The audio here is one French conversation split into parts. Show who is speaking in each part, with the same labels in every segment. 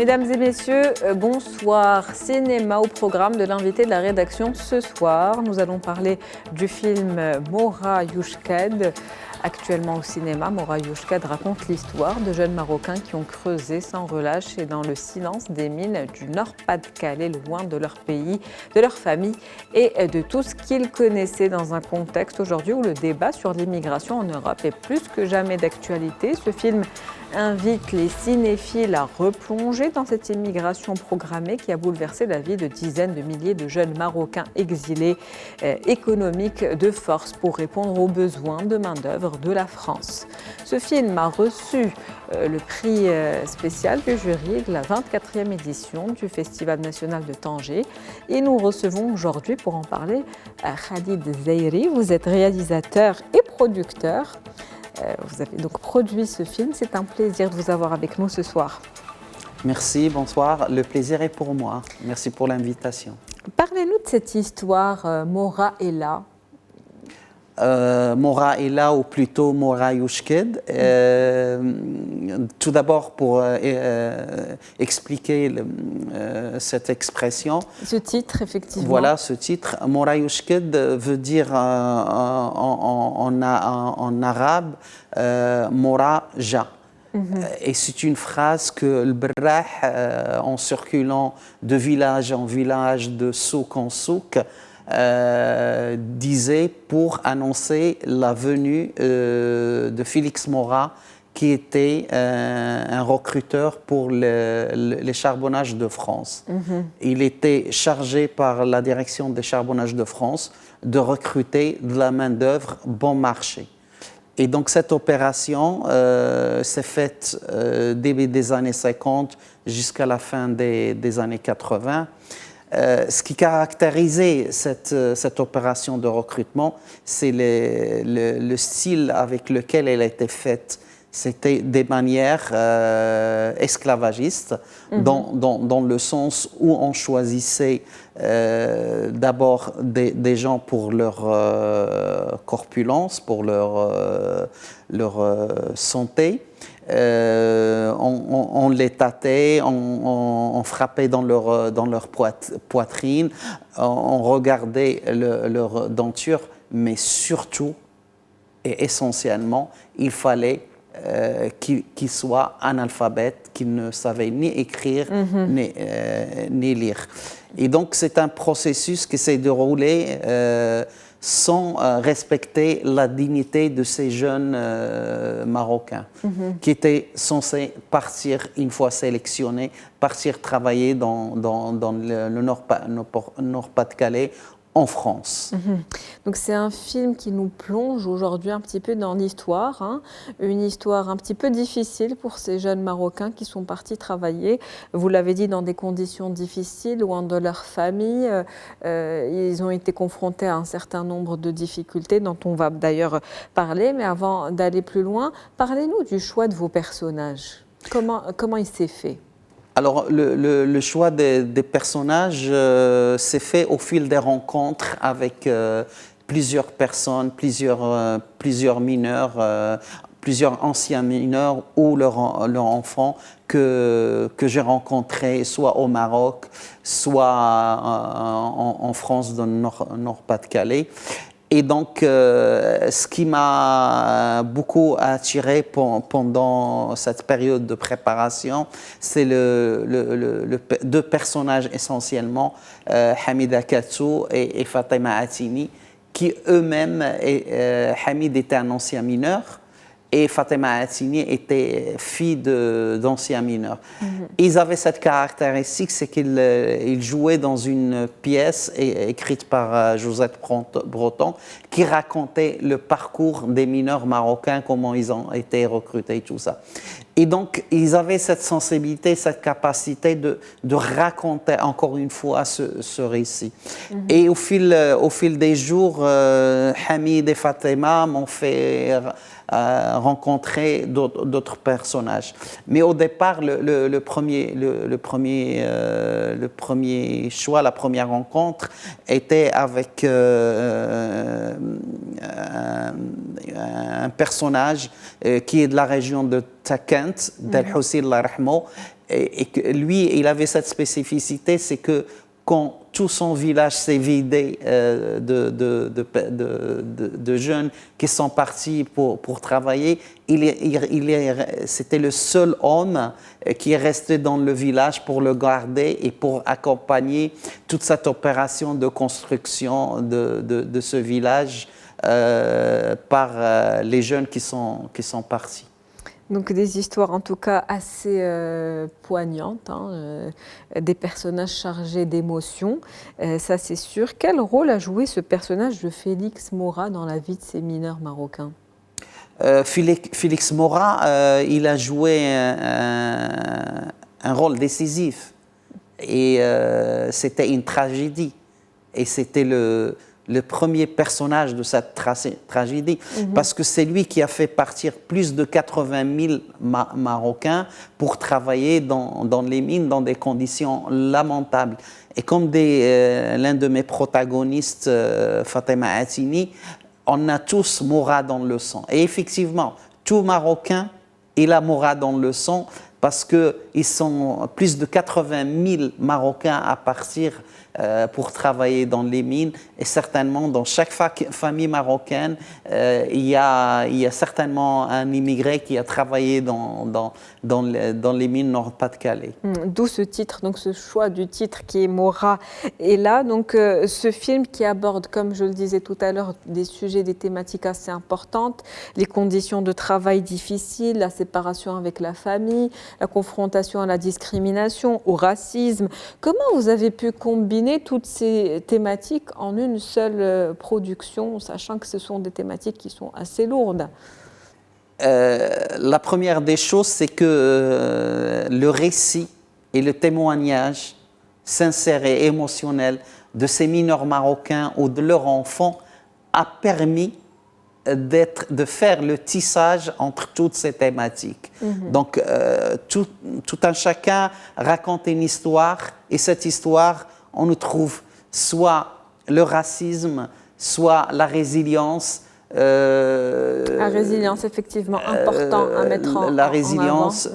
Speaker 1: Mesdames et messieurs, bonsoir. Cinéma au programme de l'invité de la rédaction ce soir. Nous allons parler du film Mora Yushked. Actuellement au cinéma, Mora Yushked raconte l'histoire de jeunes Marocains qui ont creusé sans relâche et dans le silence des mines du Nord-Pas-de-Calais, loin de leur pays, de leur famille et de tout ce qu'ils connaissaient dans un contexte aujourd'hui où le débat sur l'immigration en Europe est plus que jamais d'actualité. Ce film invite les cinéphiles à replonger dans cette immigration programmée qui a bouleversé la vie de dizaines de milliers de jeunes Marocains exilés économiques de force pour répondre aux besoins de main-d'œuvre de la France. Ce film a reçu le prix spécial du jury de la 24e édition du Festival national de Tanger et nous recevons aujourd'hui pour en parler Khalid Zairi. Vous êtes réalisateur et producteur. Vous avez donc produit ce film. C'est un plaisir de vous avoir avec nous ce soir.
Speaker 2: Merci, bonsoir. Le plaisir est pour moi. Merci pour l'invitation.
Speaker 1: Parlez-nous de cette histoire, Mora est là.
Speaker 2: Mora est là, ou plutôt Mora Yushked. Tout d'abord, pour expliquer cette expression.
Speaker 1: Ce titre, effectivement.
Speaker 2: Voilà, ce titre. Mora Yushked veut dire en arabe Mora Ja. Et c'est une phrase que le Brah, en circulant de village en village, de souk en souk, disait pour annoncer la venue de Félix Mora, qui était un recruteur pour les charbonnages de France. Il était chargé par la direction des charbonnages de France de recruter de la main-d'œuvre bon marché. Et donc cette opération s'est faite début des années 50 jusqu'à la fin des années 80. Ce qui caractérisait cette opération de recrutement, c'est le style avec lequel elle a été faite. C'était des manières esclavagistes, dans le sens où on choisissait d'abord des gens pour leur corpulence, pour leur santé. On les tâtait, on frappait dans leur poitrine, on regardait leur denture, mais surtout et essentiellement, il fallait qu'ils soient analphabètes, qu'ils ne savaient ni écrire ni lire. Et donc c'est un processus qui s'est déroulé sans respecter la dignité de ces jeunes Marocains qui étaient censés partir, une fois sélectionnés, partir travailler dans le Nord-Pas-de-Calais, en France.
Speaker 1: Donc c'est un film qui nous plonge aujourd'hui un petit peu dans l'histoire, une histoire un petit peu difficile pour ces jeunes Marocains qui sont partis travailler, vous l'avez dit, dans des conditions difficiles, loin de leur famille. Ils ont été confrontés à un certain nombre de difficultés dont on va d'ailleurs parler, mais avant d'aller plus loin, parlez-nous du choix de vos personnages. Comment il s'est fait ?
Speaker 2: Alors, le choix des personnages s'est fait au fil des rencontres avec plusieurs personnes, plusieurs mineurs, plusieurs anciens mineurs ou leurs enfants que j'ai rencontrés soit au Maroc, soit en France, dans le Nord-Pas-de-Calais. Et donc, ce qui m'a beaucoup attiré pendant cette période de préparation, c'est deux personnages essentiellement, Hamida Katsou et Fatima Atini, qui eux-mêmes, Hamid était un ancien mineur, et Fatima Atini était fille d'anciens mineurs. Ils avaient cette caractéristique, c'est qu'ils jouaient dans une pièce écrite par Josette Breton qui racontait le parcours des mineurs marocains, comment ils ont été recrutés, tout ça. Et donc, ils avaient cette sensibilité, cette capacité de raconter encore une fois ce récit. Et au fil des jours, Hamid et Fatima m'ont fait rencontrer d'autres personnages. Mais au départ, le premier choix, la première rencontre était avec un personnage qui est de la région de Takent, d'El Houssi Allah Rahmo, et que lui, il avait cette spécificité, c'est que quand tout son village s'est vidé de jeunes qui sont partis pour travailler, c'était le seul homme qui est resté dans le village pour le garder et pour accompagner toute cette opération de construction de ce village par les jeunes qui sont partis.
Speaker 1: Donc des histoires en tout cas assez poignantes, hein, des personnages chargés d'émotions, ça c'est sûr. Quel rôle a joué ce personnage de Félix Maura dans la vie de ces mineurs marocains?
Speaker 2: Félix Maura, il a joué un rôle décisif et c'était une tragédie et c'était le premier personnage de cette tragédie, parce que c'est lui qui a fait partir plus de 80 000 Marocains pour travailler dans les mines dans des conditions lamentables. Et comme l'un de mes protagonistes, Fatema Atini, on a tous Maura dans le sang. Et effectivement, tout Marocain, il a Maura dans le sang, parce qu'ils sont plus de 80 000 Marocains à partir pour travailler dans les mines. Et certainement, dans chaque famille marocaine, il y a certainement un immigré qui a travaillé dans les mines Nord-Pas-de-Calais.
Speaker 1: D'où ce titre, donc ce choix du titre qui est Maura. Et là, donc, ce film qui aborde, comme je le disais tout à l'heure, des sujets, des thématiques assez importantes, les conditions de travail difficiles, la séparation avec la famille, la confrontation à la discrimination, au racisme. Comment vous avez pu combiner toutes ces thématiques en une seule production, sachant que ce sont des thématiques qui sont assez lourdes?
Speaker 2: La première des choses, c'est que le récit et le témoignage sincère et émotionnel de ces mineurs marocains ou de leurs enfants a permis de faire le tissage entre toutes ces thématiques. Donc, tout un chacun raconte une histoire, et cette histoire, on nous trouve soit le racisme, soit la résilience.
Speaker 1: La résilience, effectivement, important à mettre en avant.
Speaker 2: La résilience,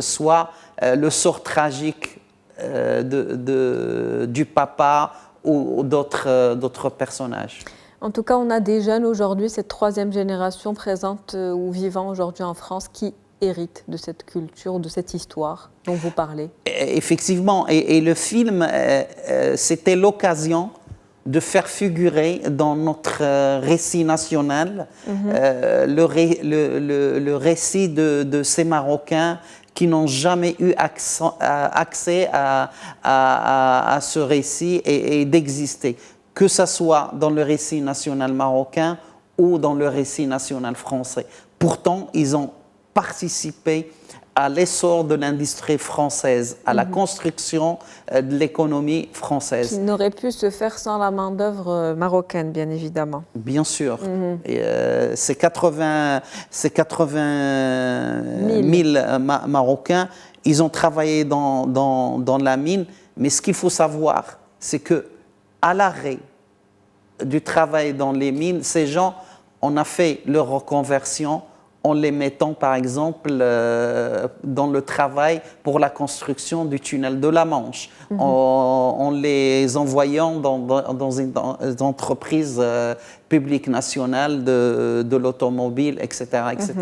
Speaker 2: soit le sort tragique du papa ou d'autres personnages.
Speaker 1: En tout cas, on a des jeunes aujourd'hui, cette troisième génération présente ou vivant aujourd'hui en France, qui héritent de cette culture, de cette histoire dont vous parlez.
Speaker 2: Effectivement, et le film, c'était l'occasion de faire figurer dans notre récit national le récit de ces Marocains qui n'ont jamais eu accès à ce récit et d'exister, que ce soit dans le récit national marocain ou dans le récit national français. Pourtant, ils ont participé à l'essor de l'industrie française, à la construction de l'économie française.
Speaker 1: Qui n'aurait pu se faire sans la main-d'œuvre marocaine, bien évidemment.
Speaker 2: Bien sûr. Ces 80 000 Marocains, ils ont travaillé dans la mine, mais ce qu'il faut savoir, c'est qu'à l'arrêt du travail dans les mines, ces gens, on a fait leur reconversion en les mettant, par exemple, dans le travail pour la construction du tunnel de la Manche, en les envoyant dans une entreprise publique nationale de l'automobile, etc., etc.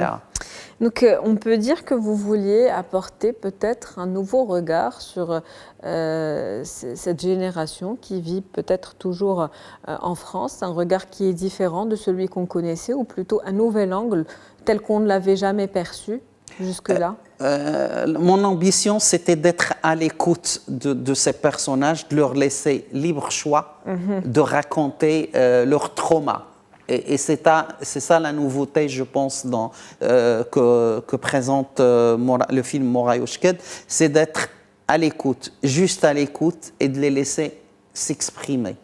Speaker 1: Donc, on peut dire que vous vouliez apporter peut-être un nouveau regard sur cette génération qui vit peut-être toujours en France, un regard qui est différent de celui qu'on connaissait, ou plutôt un nouvel angle tel qu'on ne l'avait jamais perçu jusque-là.
Speaker 2: Mon ambition, c'était d'être à l'écoute de ces personnages, de leur laisser libre choix, de raconter leur trauma. Et c'est ça la nouveauté, je pense, que présente le film Maura Youchked, c'est d'être à l'écoute, juste à l'écoute, et de les laisser s'exprimer.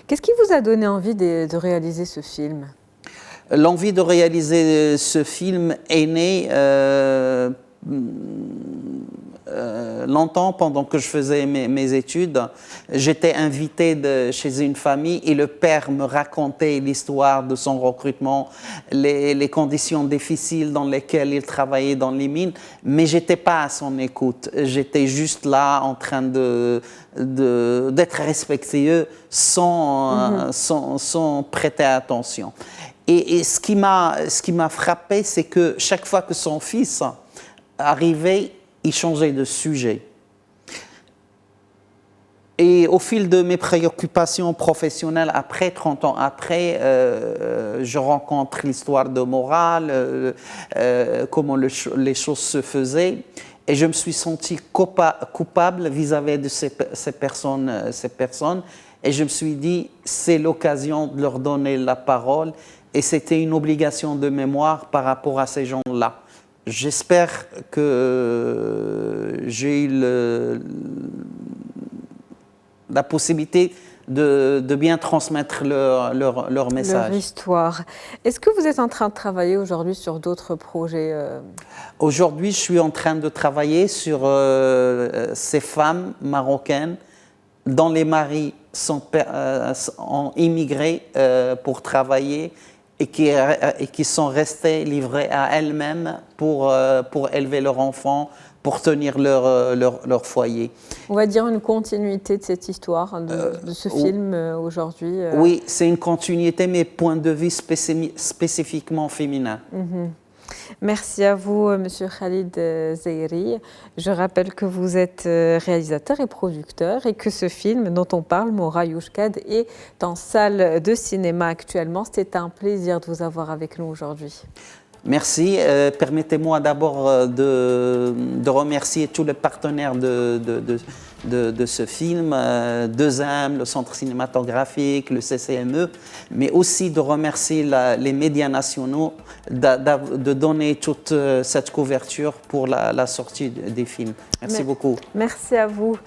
Speaker 1: Qu'est-ce qui vous a donné envie de réaliser ce film ?
Speaker 2: L'envie de réaliser ce film est née longtemps, pendant que je faisais mes études, j'étais invité chez une famille et le père me racontait l'histoire de son recrutement, les conditions difficiles dans lesquelles il travaillait dans les mines, mais je n'étais pas à son écoute. J'étais juste là en train d'être respectueux sans prêter attention. Et ce qui m'a frappé, c'est que chaque fois que son fils arrivait, il changeait de sujet. Et au fil de mes préoccupations professionnelles, après, 30 ans après, je rencontre l'histoire de morale, comment les choses se faisaient. Et je me suis senti coupable vis-à-vis de ces personnes. Et je me suis dit, c'est l'occasion de leur donner la parole. Et c'était une obligation de mémoire par rapport à ces gens-là. J'espère que j'ai eu la possibilité de bien transmettre leur message.
Speaker 1: Leur histoire. Est-ce que vous êtes en train de travailler aujourd'hui sur d'autres projets
Speaker 2: Aujourd'hui, je suis en train de travailler sur ces femmes marocaines dont les maris ont immigré pour travailler et qui sont restés livrés à elles-mêmes pour élever leurs enfants, pour tenir leur foyer.
Speaker 1: On va dire une continuité de cette histoire, de ce film aujourd'hui.
Speaker 2: Oui, c'est une continuité, mais point de vue spécifiquement féminin.
Speaker 1: Merci à vous, Monsieur Khalid Zeiri. Je rappelle que vous êtes réalisateur et producteur et que ce film dont on parle, Mora Yushkad, est en salle de cinéma actuellement. C'était un plaisir de vous avoir avec nous aujourd'hui.
Speaker 2: Merci. Permettez-moi d'abord de remercier tous les partenaires de ce film, 2M, le Centre cinématographique, le CCME, mais aussi de remercier les médias nationaux de donner toute cette couverture pour la sortie des films. Merci beaucoup.
Speaker 1: Merci à vous.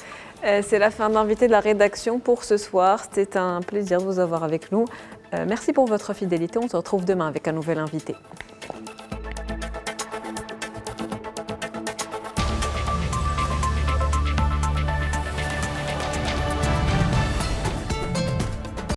Speaker 1: C'est la fin de l'invité de la rédaction pour ce soir. C'était un plaisir de vous avoir avec nous. Merci pour votre fidélité. On se retrouve demain avec un nouvel invité.